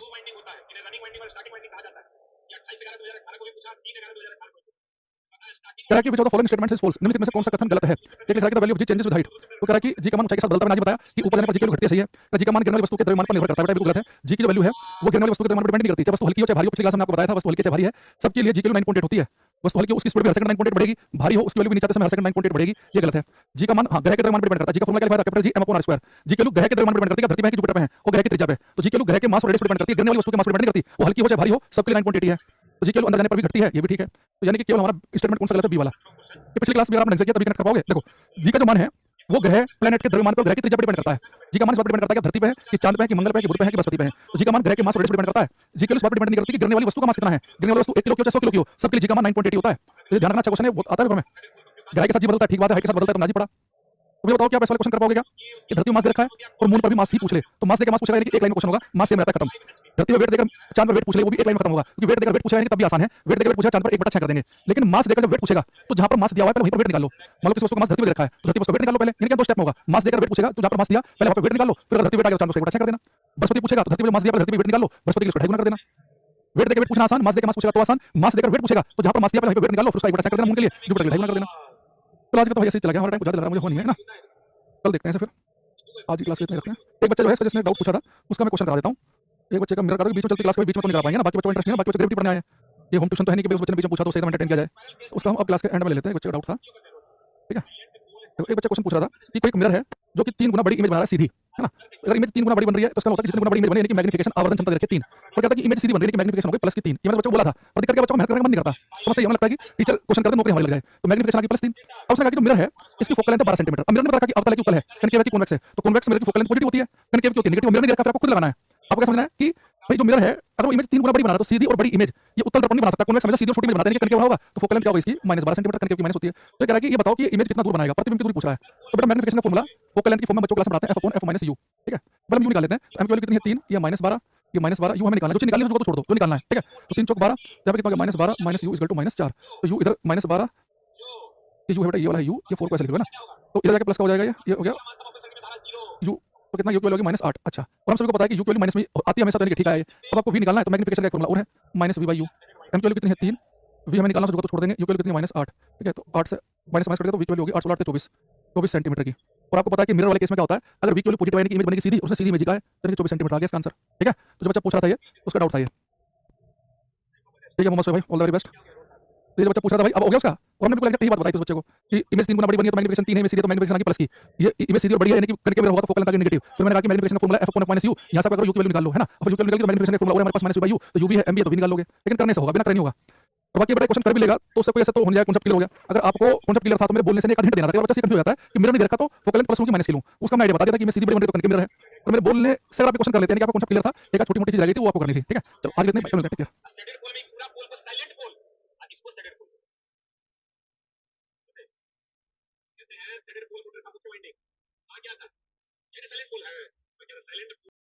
Speaker 1: कह रहा है कि which of the following statements is false, निम्नलिखित में से कौन सा कथन गलत है। एक लिखा है कि the value of g changes with height, तो कह रहा है कि जी का मान ऊंचाई के साथ बदलता है। मैंने आज बताया कि ऊपर जाने पर जी की वैल्यू घटती है, सही है। जी का मान गिरने वाली वस्तु के द्रव्यमान पर निर्भर करता है, बेटा बिल्कुल गलत है। जी की जो वैल्यू है वो गिरने वाली वस्तु के द्रव्यमान पर डिपेंड नहीं करती, चाहे वस्तु हल्की हो चाहे भारी हो। पिछली क्लास में आपको बताया था वस्तु हल्की चाहे भारी है, सबके लिए जी की वैल्यू 9.8 होती है। वस्तु हल्की हो उसकी स्पीड भी हर सेकंड 9.8 बढ़ेगी, भारी हो उसकी वैल्यू भी नीचे आते समय हर सेकंड 9.8 बढ़ेगी, ये गलत है। जी का मान ग्रह के द्रव्यमान पर डिपेंड करता है। जी का फॉर्मूला क्या लिखा है, capital G m upon r square. G की वैल्यू ग्रह के द्रव्यमान पर डिपेंड करती है, धरती पे है कि जुपिटर पे है, और ग्रह की त्रिज्या पे। तो जी की वैल्यू ग्रह के मास और रेडियस पर डिपेंड करती है, गिरने वाली वस्तु के मास पर डिपेंड नहीं करती, वो हल्की हो चाहे भारी हो सबके लिए 9.8 ही है। तो जी की वैल्यू अंदर जाने पर भी घटती है, ये भी ठीक है। तो यानी कि केवल हमारा स्टेटमेंट कौन सा गलत है, बी वाला। ये पिछली क्लास में आपने ढंग से किया तभी कनेक्ट कर पाओगे। देखो जी का जो मान है वो ग्रह प्लैनेट के द्रव्यमान पर ग्रह की त्रिज्या पर डिपेंड करता है। जी का मान इस बात पर डिपेंड करता है कि धरती पे है कि चांद पे है कि मंगल पे है कि बुध पे है कि बृहस्पति पे है। तो जी का मान ग्रह के मास और रेडियस पर डिपेंड करता है। जी के लिए इस बात पर डिपेंड नहीं करती कि गिरने वाली वस्तु का मास कितना है, गिरने वाली वस्तु 1 किलो की हो चाहे 100 किलो की हो, सबके लिए जी का मान 9.8 होता है। तो ध्यान रखना अच्छा क्वेश्चन है, वो आता है पेपर में। ग्रह के साथ जी बदलता है, ठीक बात है, हाइट के साथ बदलता है तो ना जी पड़ा। तो बताओ क्या आप ऐसा क्वेश्चन कर पाओगे क्या कि धरती में मास दे रखा है और मून पर भी मास ही पूछ ले, तो मास देकर मास पूछेगा, यानी कि एक लाइन में क्वेश्चन होगा, मास सेम रहता है, खत्म। धरती पर वेट देकर चांद पर वेट पूछ ले, वो भी एक लाइन में खत्म होगा, क्योंकि वेट देकर वेट पूछेगा, यानी कि तब भी आसान है। वेट देकर वेट पूछेगा, चांद पर 1/6 कर देंगे। लेकिन मास देकर जब वेट पूछेगा तो जहां पर मास दिया हुआ है पहले वहीं पर वेट निकाल लो। मान लो किसी वस्तु का मास धरती पर रखा है तो धरती पर वेट निकाल लो पहले, यानी कि दो स्टेप में होगा। मास देकर वेट पूछेगा तो जहां पर मास दिया पहले वहां पर वेट निकाल लो, फिर धरती वेट आ गया चांद पर 1/6 कर देना। बृहस्पति पूछेगा तो धरती पर मास दिया पहले धरती पर वेट निकाल लो, बृहस्पति के लिए 2.5 गुना कर देना। वेट देकर वेट पूछना आसान, मास देकर मास पूछेगा तो आसान। मास देकर वेट पूछेगा तो जहां पर मास दिया पहले वहीं पर वेट निकाल लो, फिर उसका 1/6 कर देना। मून के लिए जुपिटर के लिए 2.5 गुना कर देना। तो आज का तो ऐसे ही चला गया, हमारा टाइम कुछ ज्यादा लग रहा है मुझे, हो नहीं है ना। कल देखते हैं फिर, आज की क्लास में इतना रखते हैं। एक बच्चा जो है इस वजह से डाउट पूछा था, उसका मैं क्वेश्चन करा देता हूँ। एक बच्चे का मिरर करा, बीच में चलती क्लास में बीच में तो नहीं करा पाएंगे ना, बाकी बच्चों को इंटरेस्ट नहीं है, बाकी बच्चे ग्रेविटी पढ़ने आए हैं। ये होम ट्यूशन तो है नहीं कि उस बच्चे ने बीच में पूछा तो उसे एकदम एंटरटेन किया जाए। तो उसका हम अब क्लास के एंड में ले लेते हैं। एक बच्चे का डाउट था, ठीक है। तो एक बच्चा क्वेश्चन पूछ रहा था कि कोई एक मिरर है जो कि 3 गुना बड़ी इमेज बना रहा है सीधी, है ना। अगर इमेज 3 गुना बड़ी बन रही है तो इसका मतलब है कि जितनी गुना बड़ी इमेज बने, यानी कि मैग्नीफिकेशन आवर्धन क्षमता दे रखी है 3, और कहता है कि इमेज सीधी बन रही है कि मैग्नीफिकेशन हो गई +3। ये मैंने बच्चों को बोला था, पर दिक्कत क्या बच्चों को मेहनत करने का मन नहीं करता। समस्या ये लगता है कि टीचर क्वेश्चन करते नौकरी हमारी लग जाए, तो मैग्नीफिकेशन आ गई +3। अब उसने कहा कि जो मिरर है इसकी फोकल लेंथ 12 सेंटीमीटर। अब मिरर ने बता कि अवतल है कि उपल है, कनकेव है कि कॉन्वेक्स है, तो कॉन्वेक्स मिरर की फोकल लेंथ पॉजिटिव होती है, कनकेव की होती है नेगेटिव। मिरर ने देखा, फिर आपको खुद लगाना है। आपको क्या समझना है कि भाई जो मिरर है अगर वो इमेज 3 गुना बड़ी बना रहा है तो सीधी और बड़ी इमेज ये उत्तल दर्पण नहीं बना सकता, कॉन्वेक्स हमेशा सीधी और छोटी इमेज बनाते हैं, कनकेव होगा तो फोकल लेंथ क्या होगी इसकी -12 सेंटीमीटर, कनकेव की माइनस होती है। तो कह रहा है कि ये बताओ कि ये इमेज कितना दूर बनाएगा, प्रतिबिंब की दूरी पूछ रहा है। तो बेटा मैग्नीफिकेशन का फॉर्मूला फोकल लेंथ की फॉर्म में बच्चों क्लास में पढ़ाते हैं, f/f - u, ठीक है। पहले हम u निकाल लेते हैं। तो m की वैल्यू कितनी है 3, ये -12, ये -12, u हमें निकालना है, जो चीज निकालनी है उसको तो छोड़ दो, जो निकालना है, ठीक है। तो 3 चौक 12, यहाँ पे कितना हो गया -12 - u = -4। तो u इधर -12, ये u है बेटा, ये वाला है u, ये 4 को ऐसे लिख दो ना, तो इधर जाके प्लस का हो जाएगा, ये हो गया u, तो कितना u की वैल्यू होगी -8। अच्छा, और हम सभी को पता है कि u की वैल्यू माइनस में आती है हमेशा, तो यानी कि ठीक है। अब आपको v निकालना है, तो मैग्नीफिकेशन का एक फॉर्मूला और है -v/u। m की वैल्यू कितनी है 3, v हमें निकालना है, तो छोड़ देंगे। u की वैल्यू कितनी है -8, ठीक है। तो 8 से माइनस करेगा तो v की वैल्यू होगी 8 16 8 24 सेंटीमीटर की। और आपको पता है कि मिरर वाले केस में क्या होता है, अगर वीक वाली पॉजिटिव आयन की इमेज बनेगी सीधी, उसने सीधी इमेज का है, यानी कि 24 सेंटीमीटर आ गया इसका आंसर। ठीक है, तो जो बच्चा पूछ रहा था ये, उसका डाउट था ये। ठीक है मोहम्मद शोएब भाई, ऑल द वेरी बेस्ट। तो ये जो बच्चा पूछ रहा था भाई, अब हो गया उसका। और हमने बिल्कुल एग्जैक्ट यही बात बताई थी उस बच्चे को कि इमेज 3 गुना बड़ी बनी है तो मैग्नीफिकेशन 3 है, इमेज सीधी है तो मैग्नीफिकेशन आ गई प्लस की। ये इमेज सीधी और बड़ी है यानी कि करके मेरा होगा तो फोकल लेंथ आ गई नेगेटिव। फिर मैंने कहा कि मैग्नीफिकेशन का फॉर्मूला f अपॉन -u, यहां से आप अगर u की वैल्यू निकाल लो, है ना। अब u की वैल्यू निकाल के तो मैग्नीफिकेशन का फॉर्मूला हमारे पास -v/u, तो u भी है, m भी है, तो v निकाल लोगे। लेकिन करने से होगा, बिना करे नहीं होगा। और बाकी बड़ा क्वेश्चन कर भी लेगा तो उससे कोई ऐसा तो हो नहीं जाएगा, कॉन्सेप्ट क्लियर हो गया। अगर आपको कॉन्सेप्ट क्लियर था तो मेरे बोलने से एक हिंट देना था। बच्चा से कंफ्यूज हो जाता है कि मिरर नहीं देखा तो फोकल लेंथ प्लस होगी माइनस की लूं, उसका मैं आइडिया बता दिया था कि मैं सीधी बड़ी बड़ी तो करके मिरर है। और मेरे बोलने से अगर आप क्वेश्चन कर लेते हैं कि आपको कॉन्सेप्ट क्लियर था, एक छोटी मोटी चीज रह गई थी वो आपको करनी थी। ठीक है, चलो आगे देखते हैं, चलो मिलते हैं।